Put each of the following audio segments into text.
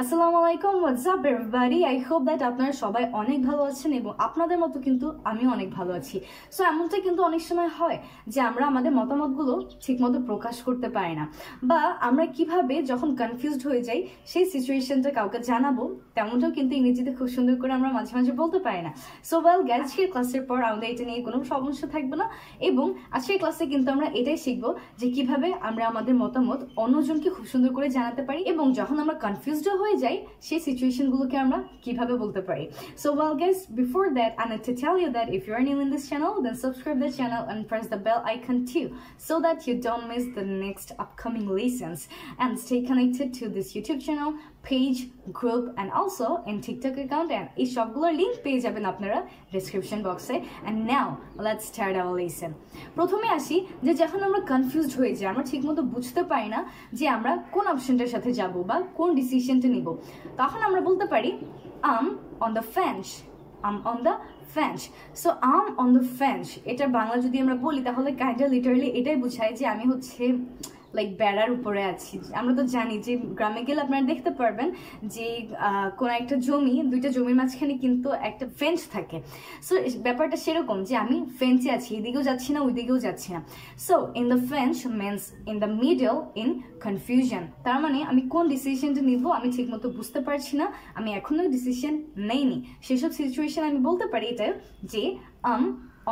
আসসালামু আলাইকুম, what's up everybody. I hope that আপনারা সবাই অনেক ভালো আছেন এবং আপনাদের মতো কিন্তু আমিও অনেক ভালো আছি। সো এমনটা কিন্তু অনেক সময় হয় যে আমরা আমাদের মতামতগুলো ঠিকমতো প্রকাশ করতে পারি না, বা আমরা কিভাবে যখন কনফিউজড হয়ে যাই সেই সিচুয়েশনটা কাউকে জানাবো তেমনটাও কিন্তু ইংরেজিতে খুব সুন্দর করে আমরা মাঝে মাঝে বলতে পারি না। সো ওয়েল গাইজ, আজকের ক্লাসের পর আমাদের এটা নিয়ে কোনো সমস্যা থাকবে না এবং আজকের ক্লাসে কিন্তু আমরা এটাই শিখবো যে কিভাবে আমরা আমাদের মতামত অন্যজনকে খুব সুন্দর করে জানাতে পারি এবং যখন আমরা কনফিউজড হয়ে যাই সেই সিচুয়েশনগুলোকে আমরা কিভাবে বলতে পারি। So well guys, before that I need to tell you that if you are new in this channel, then subscribe the channel and press the bell icon too, so that you don't miss the next upcoming lessons, and stay connected to this YouTube channel, page, group and also in TikTok account, and এই সবগুলোর link পেয়ে যাবেন আপনারা description বক্সে। And now let's start our lesson. প্রথমে আসি যে যখন আমরা কনফিউজড হয়ে যাই, আমরা ঠিকমতো বুঝতে পারি না যে আমরা কোন অপশনটার সাথে যাব বা কোন ডিসিশনটা নিব, তখন আমরা বলতে পারি I'm on the fence. I'm on the fence. So I'm on the fence এটার বাংলা যদি আমরা বলি তাহলে কাইন্ডলি লিটারালি এটাই বোঝায় যে আমি হচ্ছে লাইক বেড়ার উপরে আছি। আমরা তো জানি যে গ্রামে গেলে আপনারা দেখতে পারবেন যে কোনো একটা জমি, দুইটা জমির মাঝখানে কিন্তু একটা ফেন্স থাকে। সো ব্যাপারটা সেরকম যে আমি ফেন্সে আছি, এদিকেও যাচ্ছি না ওইদিকেও যাচ্ছি না। So in the fence means in the middle in confusion, তার মানে আমি কোন ডিসিশনটা নিব আমি ঠিকমতো বুঝতে পারছি না, আমি এখনো ডিসিশন নেইনি। সেসব সিচুয়েশন আমি বলতে পারি এটা যে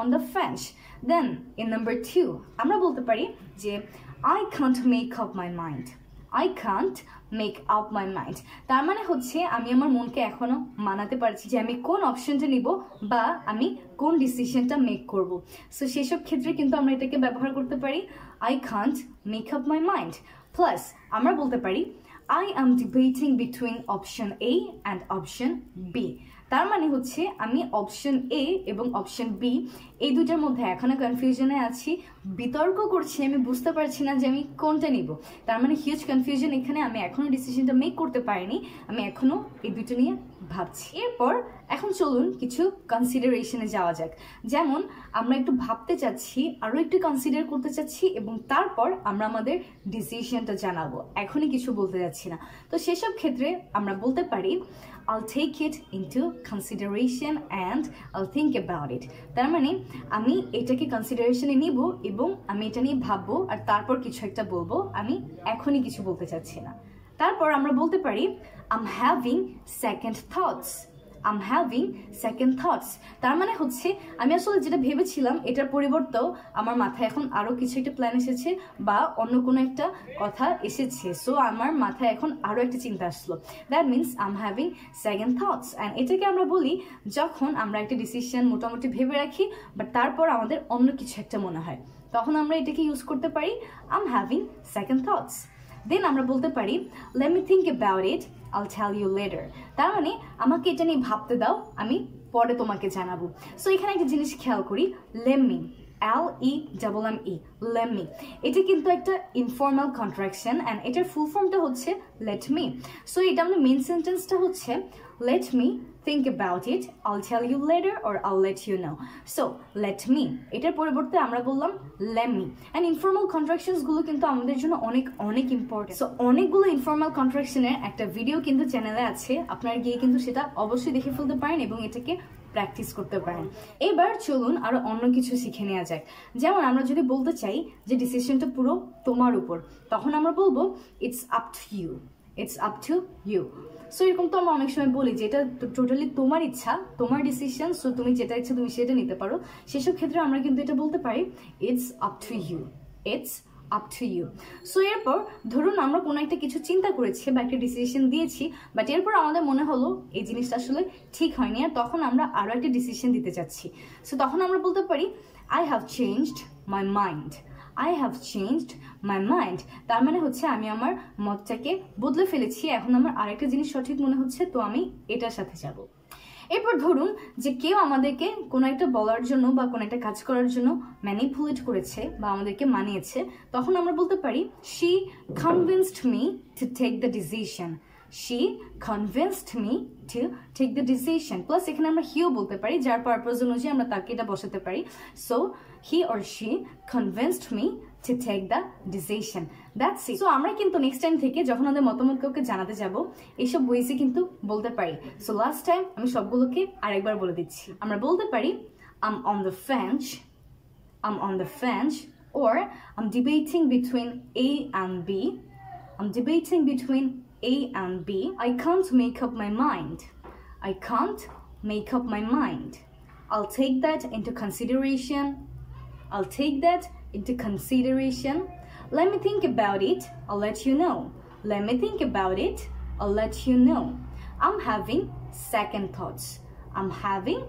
on the fence. Then in number 2 আমরা বলতে পারি যে I can't make up my mind. I can't make up my mind. তার মানে হচ্ছে আমি আমার মনকে এখনো মানাতে পারছি যে আমি কোন অপশনটা নিব বা আমি কোন ডিসিশনটা মেক করব। সো সেসব ক্ষেত্রে কিন্তু আমরা এটাকে ব্যবহার করতে পারি I can't make up my mind. Plus আমরা বলতে পারি I am debating between option A and option B. তার মানে হচ্ছে আমি অপশন এ এবং অপশন বি এই দুটার মধ্যে এখনো কনফিউশনে আছি, বিতর্ক করছি, আমি বুঝতে পারছি না যে আমি কোনটা নিব। তার মানে হিউজ কনফিউশন এখানে, আমি এখনো ডিসিশনটা মেক করতে পারিনি, আমি এখনো এই দুটো নিয়ে ভাবছি। এরপর এখন চলুন কিছু কনসিডারেশনে যাওয়া যাক। যেমন আমরা একটু ভাবতে চাচ্ছি, আরও একটু কনসিডার করতে চাচ্ছি এবং তারপর আমরা আমাদের ডিসিশনটা জানাবো, এখনই কিছু বলতে যাচ্ছি না। তো সেসব ক্ষেত্রে আমরা বলতে পারি I'll take it into consideration and I'll think about it. তার মানে আমি এটাকে কনসিডারেশনে নিব এবং আমি এটা নিয়ে ভাববো আর তারপর কিছু একটা বলবো, আমি এখনই কিছু বলতে চাচ্ছি না। তারপর আমরা বলতে পারি I'm having second thoughts. I'm having second thoughts. তার মানে হচ্ছে আমি আসলে যেটা ভেবেছিলাম এটার পরিবর্তেও আমার মাথায় এখন আরো কিছু একটা প্ল্যান এসেছে বা অন্য কোনো একটা কথা এসেছে, সো আমার মাথায় এখন আরো একটা চিন্তা আসলো। That means I'm having second thoughts. And এটাকে আমরা বলি যখন আমরা একটা ডিসিশন মোটামুটি ভেবে রাখি বাট তারপর আমাদের অন্য কিছু একটা মনে হয়, তখন আমরা এটাকে ইউজ করতে পারি I'm having second thoughts. দেন আমরা বলতে পারি let me think about it, I'll tell you later. তার মানে আমাকে এটা নিয়ে ভাবতে দাও, আমি পরে তোমাকে জানাবো। সো এখানে একটা জিনিস খেয়াল করি, let me, LEMME, let me, এটা কিন্তু একটা ইনফর্মাল কন্ট্রাকশন অ্যান্ড এটার ফুল ফর্মটা হচ্ছে let me. সো এটা আমাদের মেইন সেন্টেন্সটা হচ্ছে let me think about it, I'll tell you later or I'll let you know. So let me এটার পরিবর্তে আমরা বললাম let me. and informal contractions গুলো কিন্তু আমাদের জন্য অনেক অনেক ইম্পর্টেন্ট। সো অনেকগুলো ইনফর্মাল কন্ট্রাকশনের একটা ভিডিও কিন্তু চ্যানেলে আছে, আপনারা গিয়ে কিন্তু সেটা অবশ্যই দেখে ফেলতে পারেন এবং এটাকে প্র্যাকটিস করতে পারেন। এবার চলুন আরো অন্য কিছু শিখে নেওয়া যায়। যেমন আমরা যদি বলতে চাই যে ডিসিশনটা পুরো তোমার উপর, তখন আমরা বলবো it's up to you, it's up to you. So এরকম তো আমরা অনেক সময় বলি যে এটা টোটালি তোমার ইচ্ছা, তোমার ডিসিশন, সো তুমি যেটা ইচ্ছা তুমি সেটা নিতে পারো। সেসব ক্ষেত্রে আমরা কিন্তু এটা বলতে পারি it's up to you, it's up to you. So এরপর ধরুন আমরা কোনো একটা কিছু চিন্তা করেছি বা একটা ডিসিশন দিয়েছি, বাট এরপর আমাদের মনে হলো এই জিনিসটা আসলে ঠিক হয়নি আর তখন আমরা আরও একটা ডিসিশন দিতে চাচ্ছি। সো তখন আমরা বলতে পারি I have changed my mind. I have changed my mind. তার মানে হচ্ছে আমি আমার মতটাকে বদলে ফেলেছি, এখন আমার আরেকটা জিনিস সঠিক মনে হচ্ছে, তো আমি এটার সাথে যাব। এরপর ধরুন যে কেউ আমাদেরকে কোনো একটা বলার জন্য বা কোনো একটা কাজ করার জন্য ম্যানিপুলেট করেছে বা আমাদেরকে মানিয়েছে, তখন আমরা বলতে পারি she convinced me to take the decision. She convinced me to take the decision. Plus এখানে আমরা হিও বলতে পারি, যার পারপাস অনুযায়ী আমরা তাকে এটা বসাতে পারি। So he or she convinced me to take the decision. That's it. So আমরা কিন্তু নেক্সট টাইম থেকে যখন আমাদের মতামত কাউকে জানাতে যাব এইসব ওয়েসে কিন্তু বলতে পারি। সো লাস্ট টাইম আমি সবগুলোকে আরেকবার বলে দিচ্ছি। আমরা বলতে পারি I'm on the fence, I'm on the fence, or I'm debating between A and B. I'm debating between A and B. I can't make up my mind. I can't make up my mind. I'll take that into consideration. I'll take that into consideration. Let me think about it. I'll let you know. Let me think about it. I'll let you know. I'm having second thoughts. I'm having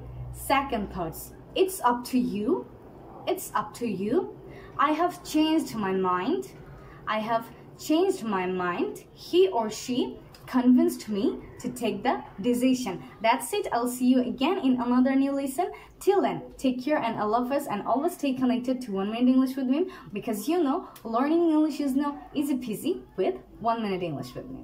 second thoughts. It's up to you. It's up to you. I have changed my mind. I have changed my mind. He or she convinced me to take the decision. That's it. I'll see you again in another new lesson. Till then, take care and I love us, and always stay connected to 1 Minute English with me, because you know learning English is now easy peasy with 1 Minute English with me.